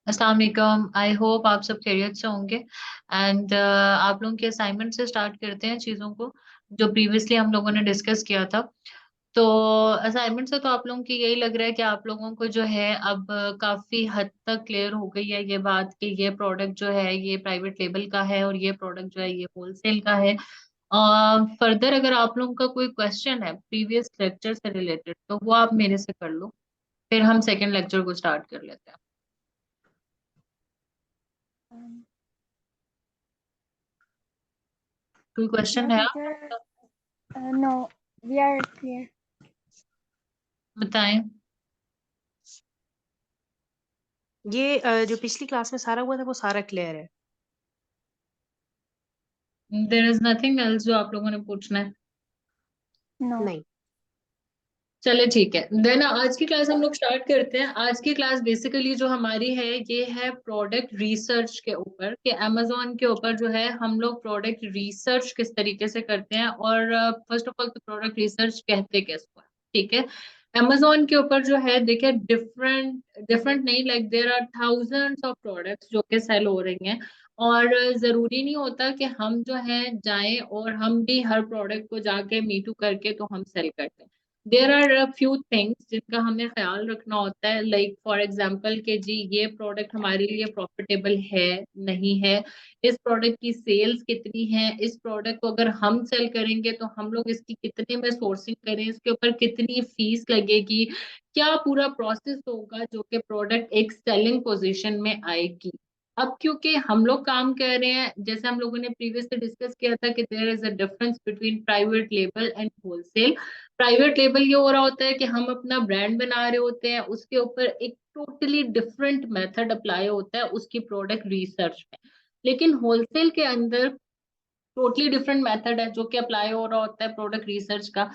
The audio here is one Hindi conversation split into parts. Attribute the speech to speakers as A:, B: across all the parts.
A: अस्सलाम वालेकुम। आई होप आप सब खैरियत से होंगे। एंड आप लोगों के असाइनमेंट से स्टार्ट करते हैं चीज़ों को जो प्रीवियसली हम लोगों ने डिस्कस किया था। तो असाइनमेंट से तो आप लोगों की यही लग रहा है कि आप लोगों को जो है अब काफ़ी हद तक क्लियर हो गई है ये बात कि ये प्रोडक्ट जो है ये प्राइवेट लेबल का है और ये प्रोडक्ट जो है ये होलसेल का है। फर्दर अगर आप लोगों का कोई क्वेश्चन है प्रीवियस लेक्चर से रिलेटेड तो वो आप मेरे से कर लो, फिर हम सेकेंड लेक्चर को स्टार्ट कर लेते हैं।
B: Um,
A: कोई
B: no,
A: क्वेश्चन है आप
B: teacher.
A: लोगों
B: No, we are clear.
A: का? बताएं।
C: ये जो पिछली क्लास में सारा हुआ था वो सारा क्लियर है।
A: देयर इज नथिंग एल्स जो आप लोगों ने पूछना है?
B: No.
C: नहीं।
A: चले ठीक है, देन आज की क्लास हम लोग स्टार्ट करते हैं। आज की क्लास बेसिकली जो हमारी है ये है प्रोडक्ट रिसर्च के ऊपर, कि अमेजोन के ऊपर जो है हम लोग प्रोडक्ट रिसर्च किस तरीके से करते हैं। और फर्स्ट ऑफ ऑल तो प्रोडक्ट रिसर्च कहते किसको है, ठीक है। अमेजोन के ऊपर जो है देखिए डिफरेंट डिफरेंट नहीं, like there are thousands of products जो कि सेल हो रही हैं। और जरूरी नहीं होता कि हम जो है जाएं और हम भी हर प्रोडक्ट को जाके मीटू करके तो हम सेल करते हैं। देर आर फ्यू थिंग्स जिनका हमें ख्याल रखना होता है, लाइक फॉर एग्जाम्पल के जी ये प्रोडक्ट हमारे लिए प्रॉफिटेबल है नहीं है, इस प्रोडक्ट की सेल्स कितनी है, इस प्रोडक्ट को अगर हम सेल करेंगे तो हम लोग इसकी कितने में सोर्सिंग करें, इसके ऊपर कितनी फीस लगेगी, क्या पूरा प्रोसेस होगा जो कि प्रोडक्ट एक सेलिंग पोजीशन में आएगी। अब क्योंकि हम लोग काम कर रहे हैं, जैसे हम लोगों ने प्रीवियस डिस्कस किया था कि there is a difference between private label and wholesale. Private label ये हो रहा होता है कि हम अपना ब्रांड बना रहे होते हैं, उसके ऊपर एक टोटली डिफरेंट मेथड अप्लाई होता है उसकी प्रोडक्ट रिसर्च में। लेकिन होलसेल के अंदर टोटली डिफरेंट मेथड है जो कि अप्लाई हो रहा होता है प्रोडक्ट रिसर्च का।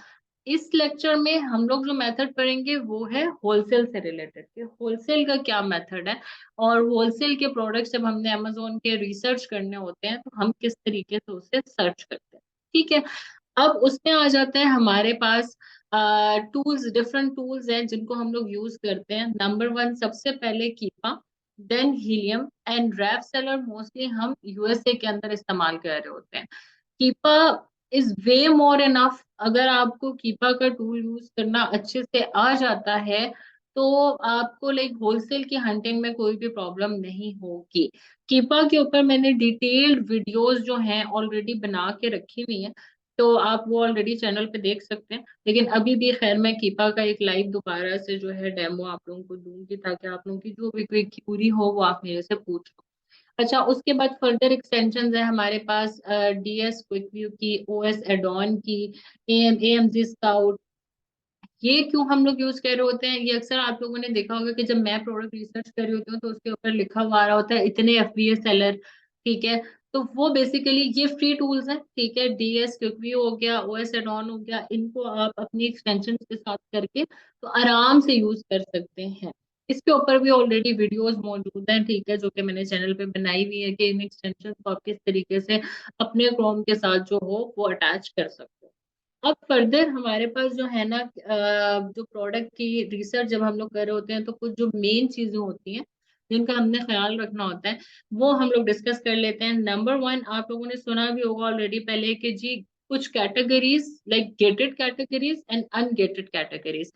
A: इस लेक्चर में हम लोग जो मेथड पढ़ेंगे वो है होलसेल से रिलेटेड, कि होलसेल का क्या मेथड है और होलसेल के प्रोडक्ट जब हमने अमेजोन के रिसर्च करने होते हैं तो हम किस तरीके से उसे सर्च करते हैं, ठीक है। अब उसमें आ जाता है हमारे पास टूल्स, डिफरेंट टूल्स हैं जिनको हम लोग यूज करते हैं। नंबर वन सबसे पहले Keepa, then Helium and rap seller mostly हम यूएसए के अंदर इस्तेमाल कर रहे होते हैं। Keepa is way more enough. अगर आपको कीपा का टूल यूज करना अच्छे से आ जाता है तो आपको लाइक होलसेल की हंटिंग में कोई भी प्रॉब्लम नहीं होगी। कीपा के ऊपर मैंने डिटेल्ड वीडियोस जो हैं ऑलरेडी बना के रखी हुई हैं, तो आप वो ऑलरेडी चैनल पे देख सकते हैं। लेकिन अभी भी खैर मैं कीपा का एक लाइव दोबारा से जो है डेमो आप लोगों को दूंगी ताकि आप लोगों की जो भी कोई क्यूरी हो वो आप मेरे से पूछ लो। अच्छा, उसके बाद फर्दर एक्सटेंशन है हमारे पास डीएस क्विक व्यू की, ओएस एडॉन की, एएमजी स्काउट। ये क्यों हम लोग यूज कर रहे होते हैं, ये अक्सर आप लोगों ने देखा होगा कि जब मैं प्रोडक्ट रिसर्च कर रही होती हूँ तो उसके ऊपर लिखा हुआ आ रहा होता है इतने एफबीए सेलर, ठीक है। तो वो बेसिकली ये फ्री टूल्स हैं, ठीक है। डीएस क्विकव्यू हो गया, ओएस एडॉन हो गया, इनको आप अपनी एक्सटेंशन के साथ करके तो आराम से यूज कर सकते हैं। इसके ऊपर भी ऑलरेडी वीडियोस मौजूद हैं, ठीक है, जो कि मैंने चैनल पे बनाई हुई है कि इन एक्सटेंशन को आप किस तरीके से अपने क्रोम के साथ जो हो वो अटैच कर सकते हो। अब फर्दर हमारे पास जो है ना जो प्रोडक्ट की रिसर्च जब हम लोग कर रहे होते हैं तो कुछ जो मेन चीजें होती हैं जिनका हमने ख्याल रखना होता है वो हम लोग डिस्कस कर लेते हैं। नंबर वन, आप लोगों ने सुना भी होगा ऑलरेडी पहले कि जी कुछ categories like gated categories and ungated categories.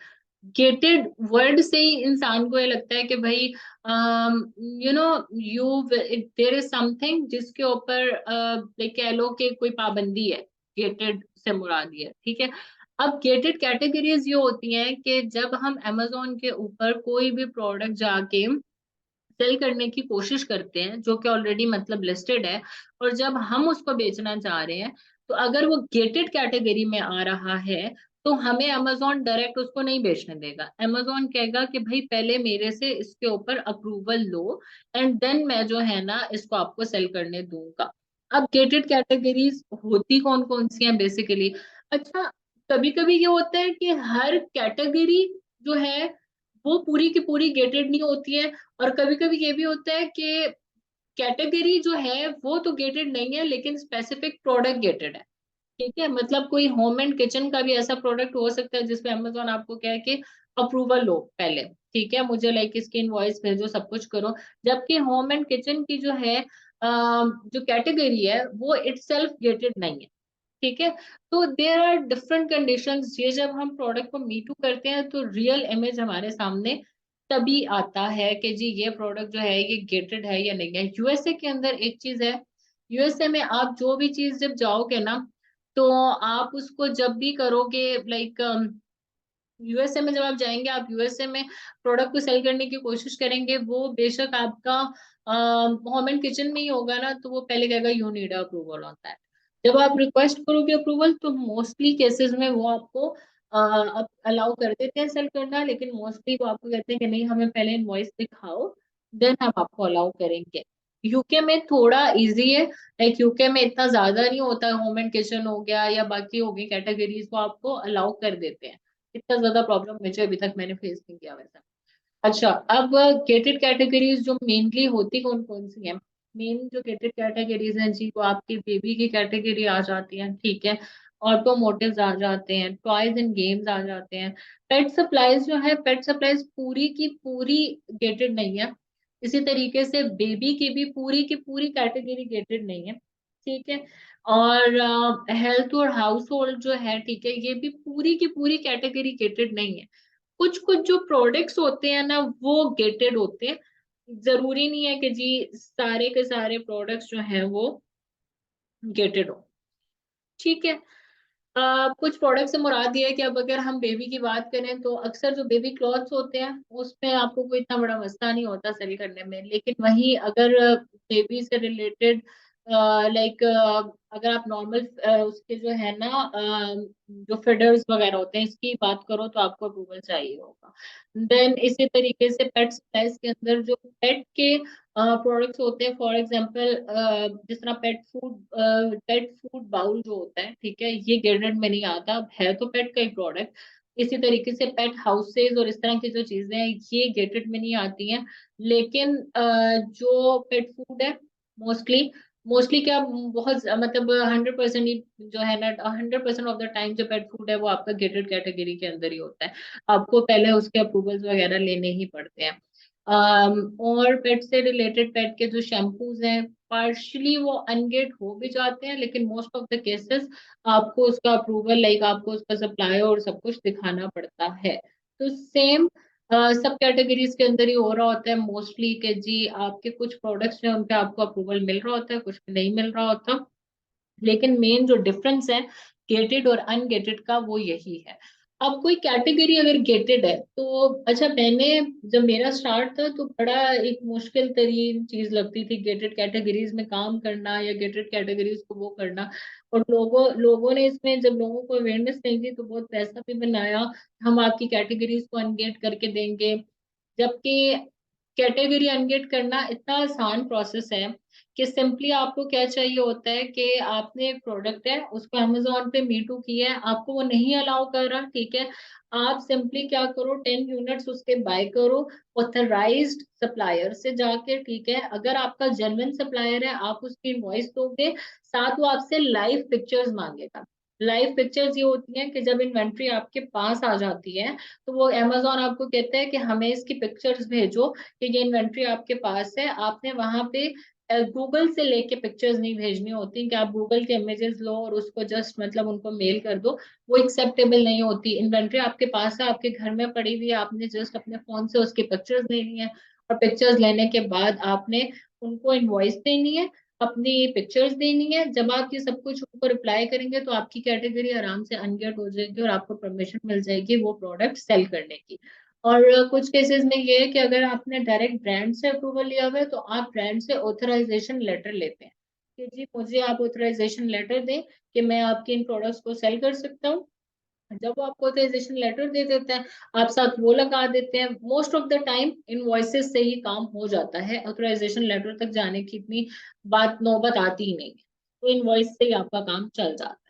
A: Gated word से ही इंसान को ये लगता है कि भाई you know you there is something जिसके ऊपर लाइक कह लो कि कोई पाबंदी है, गेटेड से मुराद ये है, ठीक है। अब गेटेड कैटेगरीज ये होती हैं कि जब हम amazon के ऊपर कोई भी प्रोडक्ट जाके सेल करने की कोशिश करते हैं जो कि ऑलरेडी मतलब लिस्टेड है, और जब हम उसको बेचना चाह रहे हैं तो अगर वो गेटेड कैटेगरी में आ रहा है तो हमें अमेजोन डायरेक्ट उसको नहीं बेचने देगा। अमेजोन कहेगा कि भाई पहले मेरे से इसके ऊपर अप्रूवल लो एंड देन मैं जो है ना इसको आपको सेल करने दूंगा। अब गेटेड कैटेगरीज होती कौन कौन सी हैं बेसिकली? अच्छा, कभी कभी ये होता है कि हर कैटेगरी जो है वो पूरी की पूरी गेटेड नहीं होती है, और कभी कभी ये भी होता है कि कैटेगरी जो है वो तो गेटेड नहीं है लेकिन स्पेसिफिक प्रोडक्ट गेटेड है। ठीक है, मतलब कोई होम एंड किचन का भी ऐसा प्रोडक्ट हो सकता है जिसपे अमेजोन आपको कहे कि अप्रूवल लो पहले, ठीक है, मुझे लाइक इसकी इनवॉइस भेजो, सब कुछ करो। जबकि होम एंड किचन की जो है जो कैटेगरी है वो इटसेल्फ गेटेड नहीं है, ठीक है। तो देयर आर डिफरेंट कंडीशंस, ये जब हम प्रोडक्ट को मी टू करते हैं तो रियल इमेज हमारे सामने तभी आता है कि जी ये प्रोडक्ट जो है ये गेटेड है या नहीं है। यूएसए के अंदर एक चीज है, यूएसए में आप जो भी चीज जब जाओगे ना, तो आप उसको जब भी करोगे लाइक यूएसए में जब आप जाएंगे, आप यूएसए में प्रोडक्ट को सेल करने की कोशिश करेंगे, वो बेशक आपका होम एंड किचन में ही होगा ना, तो वो पहले कहेगा you need approval on that. जब आप रिक्वेस्ट करोगे अप्रूवल, तो मोस्टली केसेस में वो आपको अलाउ कर देते हैं सेल करना, लेकिन मोस्टली वो आपको कहते हैं कि नहीं, हमें पहले इनवॉइस दिखाओ, देन हम आपको अलाउ करेंगे। यूके में थोड़ा इजी है, लाइक यूके में इतना ज्यादा नहीं होता, होम एंड किचन हो गया या बाकी हो गई कैटेगरीज, वो आपको अलाउ कर देते हैं। इतना ज्यादा प्रॉब्लम मुझे अभी तक मैंने फेस नहीं किया वैसा। अच्छा, अब गेटेड कैटेगरीज जो मेनली होती कौन कौन सी हैं? मेन जो गेटेड कैटेगरीज हैं जी, वो आपकी बेबी की कैटेगरी आ जाती है, ठीक है, ऑटोमोटिव्स आ जाते हैं, टॉयज एंड गेम्स आ जाते हैं। पेट सप्लाईज जो है, पेट सप्लाईज पूरी की पूरी गेटेड नहीं है। इसी तरीके से बेबी की पूरी कैटेगरी गेटेड नहीं है, ठीक है। और हेल्थ और हाउस होल्ड जो है, ठीक है, ये भी पूरी की पूरी कैटेगरी गेटेड नहीं है। कुछ कुछ जो प्रोडक्ट्स होते हैं ना, वो गेटेड होते हैं। जरूरी नहीं है कि जी सारे के सारे प्रोडक्ट्स जो हैं वो गेटेड हो, ठीक है। कुछ प्रोडक्ट से मुराद ये है कि अब अगर हम बेबी की बात करें, तो अक्सर जो बेबी क्लॉथ्स होते हैं उसमें आपको कोई इतना बड़ा मसला नहीं होता सेल करने में। लेकिन वहीं अगर बेबी से रिलेटेड लाइक अगर आप नॉर्मल उसके जो है ना जो फिडर्स वगैरह होते हैं, इसकी बात करो, तो आपको अप्रूवल चाहिए होगा। देन इसी तरीके से पेट सप्लाईज के अंदर जो पेट के प्रोडक्ट्स होते हैं, फॉर एग्जांपल जिस तरह पेट फूड बाउल जो होता है, ठीक है, ये गेटेड में नहीं आता, है तो पेट का ही प्रोडक्ट। इसी तरीके से पेट हाउसेज और इस तरह की जो चीजें हैं, ये गेटेड में नहीं आती हैं। लेकिन जो पेट फूड है, मोस्टली मोस्टली क्या, बहुत मतलब 100% ही जो है ना, 100% ऑफ द टाइम जो पेट फूड है वो आपका गेटेड कैटेगरी के अंदर ही होता है। आपको पहले उसके अप्रूवल्स वगैरह लेने ही पड़ते हैं। और पेट से रिलेटेड पेट के जो शैम्पूज हैं, पार्शली वो अनगेट हो भी जाते हैं, लेकिन मोस्ट ऑफ द केसेस आपको उसका अप्रूवल लाइक आपको उसका सप्लाई और सब कुछ दिखाना पड़ता है। तो सेम सब कैटेगरीज के अंदर ही हो रहा होता है मोस्टली, कि जी आपके कुछ प्रोडक्ट्स जो हैं उन पे आपको अप्रूवल मिल रहा होता है, कुछ पे नहीं मिल रहा होता। लेकिन मेन जो डिफरेंस है गेटेड और अनगेटेड का, वो यही है। अब कोई कैटेगरी अगर गेटेड है तो, अच्छा, मैंने जब मेरा स्टार्ट था तो बड़ा एक मुश्किल तरीन चीज लगती थी गेटेड कैटेगरीज में काम करना, या गेटेड कैटेगरीज को वो करना। और लोगों लोगों ने इसमें, जब लोगों को अवेयरनेस नहीं थी, तो बहुत पैसा भी बनाया, हम आपकी कैटेगरीज को अनगेट करके देंगे। जबकि कैटेगरी अनगेट करना इतना आसान प्रोसेस है कि सिंपली आपको क्या चाहिए होता है कि आपने एक प्रोडक्ट है, उसको अमेजोन पे मी टू किया है, आपको वो नहीं अलाउ कर रहा, ठीक है, आप सिंपली क्या करो, 10 यूनिट्स उसके बाय करो ऑथराइज्ड सप्लायर से जाके, ठीक है। अगर आपका जेन्युइन सप्लायर है, आप उसकी इनवॉइस दोगे, साथ वो आपसे लाइव पिक्चर्स मांगेगा। लाइव पिक्चर्स ये होती हैं कि जब इन्वेंट्री आपके पास आ जाती है, तो वो अमेजोन आपको कहता है कि हमें इसकी पिक्चर्स भेजो कि ये इन्वेंट्री आपके पास है। आपने वहां पे गूगल से लेके पिक्चर्स नहीं भेजनी होती कि आप गूगल के इमेजेस लो और उसको जस्ट मतलब उनको मेल कर दो, वो एक्सेप्टेबल नहीं होती। इन्वेंट्री आपके पास है, आपके घर में पड़ी हुई है, आपने जस्ट अपने फोन से उसकी पिक्चर्स लेनी है, और पिक्चर्स लेने के बाद आपने उनको इनवॉइस देनी है, अपनी पिक्चर्स देनी है। जब आप ये सब कुछ उनको रिप्लाई करेंगे, तो आपकी कैटेगरी आराम से अनगेट हो जाएगी और आपको परमिशन मिल जाएगी वो प्रोडक्ट सेल करने की। और कुछ केसेस में ये है कि अगर आपने डायरेक्ट ब्रांड से अप्रूवल लिया हुआ है, तो आप ब्रांड से ऑथराइजेशन लेटर लेते हैं कि जी मुझे आप ऑथराइजेशन लेटर दें कि मैं आपके इन प्रोडक्ट्स को सेल कर सकता हूँ। जब वो आपको ऑथराइजेशन लेटर दे देते हैं, आप साथ वो लगा देते हैं। Most of the time invoices से ही काम हो जाता है, ऑथराइजेशन लेटर तक जाने की इतनी बात नौबत आती ही नहीं है, तो इनवॉइस से ही आपका काम चल जाता है।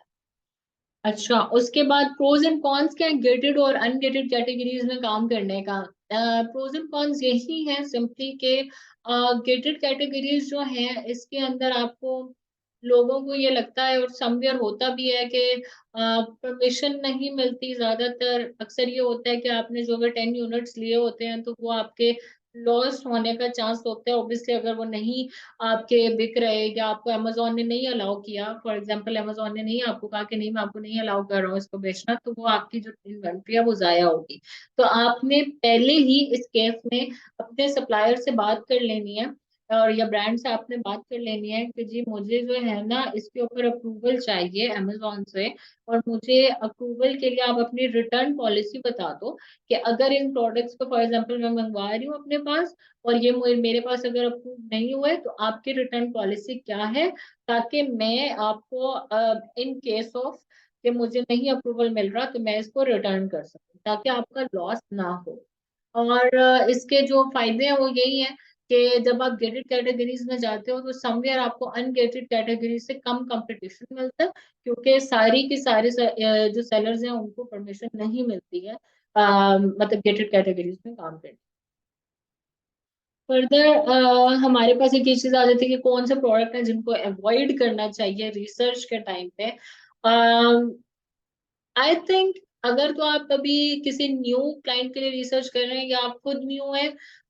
A: अच्छा, उसके बाद प्रोज एंड कॉन्स क्या है गेटेड और अनगेटेड कैटेगरीज में काम करने का? प्रोज एंड कॉन्स यही है सिंपली के गेटेड कैटेगरीज जो है, इसके अंदर आपको लोगों को ये लगता है और समवेयर होता भी है कि परमिशन नहीं मिलती। ज्यादातर अक्सर ये होता है कि आपने जो अगर 10 यूनिट्स लिए होते हैं तो वो आपके लॉस्ट होने का चांस होता है। ऑब्वियसली अगर वो नहीं आपके बिक रहे या आपको अमेजोन ने नहीं अलाउ किया, फॉर एग्जांपल अमेजोन ने नहीं आपको कहा कि नहीं मैं आपको नहीं अलाउ कर रहा हूँ इसको बेचना, तो वो आपकी जो इन्वेंट्री है वो जाया होगी। तो आपने पहले ही इस केस में अपने सप्लायर से बात कर लेनी है और या ब्रांड से आपने बात कर लेनी है कि जी मुझे जो है ना इसके ऊपर अप्रूवल चाहिए अमेजोन से, और मुझे अप्रूवल के लिए आप अपनी रिटर्न पॉलिसी बता दो कि अगर इन प्रोडक्ट्स को फॉर एग्जांपल मैं मंगवा रही हूँ अपने पास और ये मेरे पास अगर अप्रूव नहीं हुए तो आपकी रिटर्न पॉलिसी क्या है, ताकि मैं आपको इन केस ऑफ कि मुझे नहीं अप्रूवल मिल रहा तो मैं इसको रिटर्न कर सकूं ताकि आपका लॉस ना हो। और इसके जो फायदे हैं वो यही है कि जब आप गेटेड कैटेगरीज में जाते हो तो समवेयर आपको अनगेटेड कैटेगरी से कम कंपटीशन मिलता है, क्योंकि सारी की सारी जो सेलर्स हैं उनको परमिशन नहीं मिलती है मतलब गेटेड कैटेगरीज में काम करने। फर्दर हमारे पास एक ये चीज आ जाती है कि कौन से प्रोडक्ट हैं जिनको अवॉइड करना चाहिए रिसर्च के टाइम पे। आई थिंक अगर तो आप अभी किसी न्यू क्लाइंट के लिए रिसर्च कर रहे हैं या आप खुद न्यू है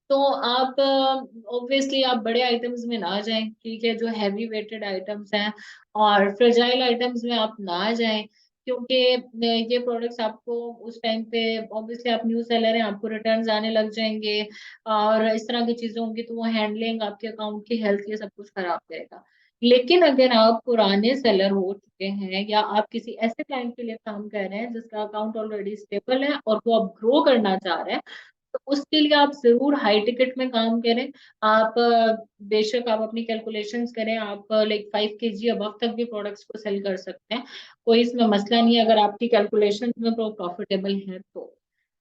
A: तो आप ऑब्वियसली आप बड़े आइटम्स में ना जाएं, ठीक है, जो हैवी वेटेड आइटम्स हैं और फ्रेजाइल आइटम्स में आप ना जाएं, क्योंकि ये प्रोडक्ट्स आपको उस टाइम पे ऑब्वियसली आप न्यू सेलर हैं आपको रिटर्न्स आने लग जाएंगे और इस तरह की चीजें होंगी तो वो हैंडलिंग आपके अकाउंट की हेल्थ ये सब कुछ खराब करेगा। लेकिन अगर आप पुराने सेलर हो चुके हैं या आप किसी ऐसे क्लाइंट के लिए काम कर रहे हैं जिसका अकाउंट ऑलरेडी स्टेबल है और वो आप ग्रो करना चाह रहे हैं, तो उसके लिए आप जरूर हाई टिकट में काम करें। आप बेशक आप अपनी कैलकुलेशंस करें, आप लाइक 5 kg अबव तक भी प्रोडक्ट्स को सेल कर सकते हैं, कोई इसमें मसला नहीं है अगर आपकी कैलकुलेशन में प्रॉफिटेबल है तो।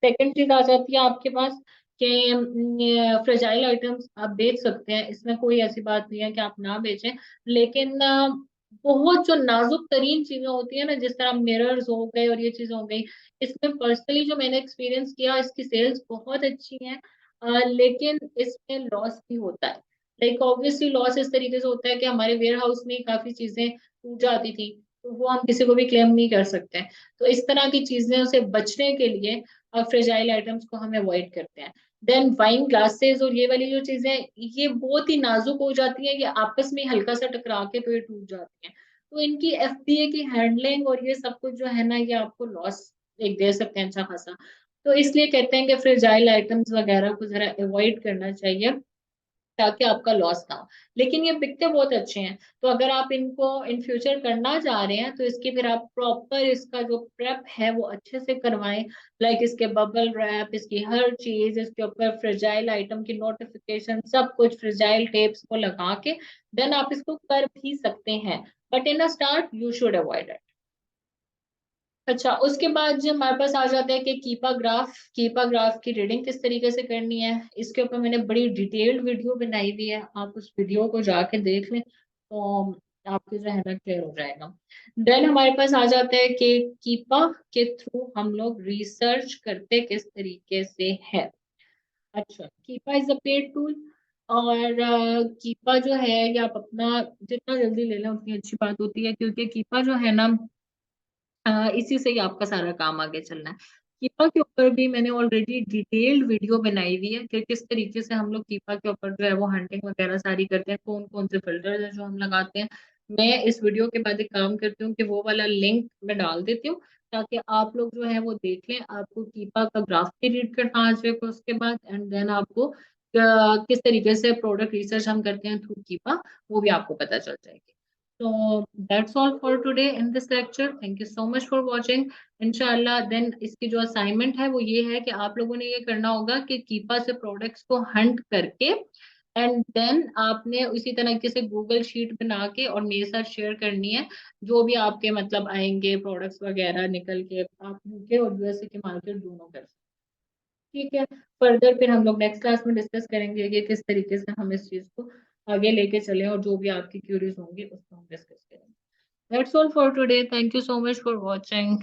A: सेकंड चीज आ जाती है आपके पास कि फ्रेजाइल आइटम्स आप बेच सकते हैं, इसमें कोई ऐसी बात नहीं है कि आप ना बेचें, लेकिन बहुत जो नाजुक तरीन चीजें होती है ना जिस तरह मिरर्स हो गए और ये चीजें हो गई, इसमें पर्सनली जो मैंने एक्सपीरियंस किया इसकी सेल्स बहुत अच्छी हैं, लेकिन इसमें लॉस भी होता है। लाइक ऑब्वियसली लॉस इस तरीके से होता है कि हमारे वेयर हाउस में काफी चीजें टूट जाती थी तो वो हम किसी को भी क्लेम नहीं कर सकते हैं। तो इस तरह की चीजें से बचने के लिए फ्रेजाइल आइटम्स को हम अवॉइड करते हैं। देन वाइन ग्लासेस और ये वाली जो चीजें ये बहुत ही नाजुक हो जाती है, ये आपस में हल्का सा टकरा के तो ये टूट जाती हैं, तो इनकी एफडीए की हैंडलिंग और ये सब कुछ जो है ना ये आपको लॉस एक दे सकते हैं अच्छा खासा। तो इसलिए कहते हैं कि फ्रेजाइल आइटम्स वगैरह को जरा अवॉइड करना चाहिए ताकि आपका लॉस ना हो। लेकिन ये बिकते बहुत अच्छे हैं, तो अगर आप इनको इन फ्यूचर करना चाह रहे हैं तो इसके फिर आप प्रॉपर इसका जो प्रेप है वो अच्छे से करवाएं। लाइक इसके बबल रैप, इसकी हर चीज, इसके ऊपर फ्रेजाइल आइटम की नोटिफिकेशन, सब कुछ फ्रेजाइल टेप्स को लगा के देन आप इसको कर भी सकते हैं, but in a start you should avoid it. अच्छा, उसके बाद जो हमारे पास आ जाता है कि कीपा ग्राफ की रीडिंग किस तरीके से करनी है, इसके ऊपर मैंने बड़ी डिटेल्ड वीडियो बनाई हुई है, आप उस वीडियो को जाके देख लें तो आपको जो है ना क्लियर हो जाएगा। देन हमारे पास आ जाता है कि कीपा के थ्रू हम लोग रिसर्च करते किस तरीके से है। अच्छा, कीपा इज अ पेड टूल और कीपा जो है ये आप अपना जितना जल्दी ले लें उतनी अच्छी बात होती है, क्योंकि कीपा जो है ना इसी से ही आपका सारा काम आगे चलना है। कीपा के ऊपर भी मैंने ऑलरेडी डिटेल्ड वीडियो बनाई हुई है कि किस तरीके से हम लोग कीपा के ऊपर जो है वो हंटिंग वगैरह सारी करते हैं, कौन कौन से फिल्टर्स हैं जो हम लगाते हैं। मैं इस वीडियो के बाद एक काम करती हूँ कि वो वाला लिंक मैं डाल देती हूँ ताकि आप लोग जो है वो देख लें, आपको कीपा का ग्राफ भी रीड करना आ जाएगा उसके बाद, एंड देन आपको किस तरीके से प्रोडक्ट रिसर्च हम करते हैं थ्रू कीपा वो भी आपको पता चल जाएगी। So that's all for today in this lecture. Thank you so much for watching. इंशाल्लाह देन इसकी जो असाइनमेंट है वो ये है कि आप लोगों ने ये करना होगा कि कीपा से प्रोडक्ट्स को हंट करके एंड देन आपने उसी तरीके से गूगल शीट बना के और मेरे साथ शेयर करनी है जो भी आपके मतलब आएंगे प्रोडक्ट्स वगैरह निकल के, आप यूके और यूएसए के मार्केट दोनों कर सकते हैं। ठीक है, फर्दर फिर हम लोग नेक्स्ट क्लास में डिस्कस करेंगे कि किस तरीके से हम इस चीज को आगे लेके चलें और जो भी आपकी क्यूरीज होंगी उसको हम डिस्कस करेंगे। That's all for today. Thank you so much for watching.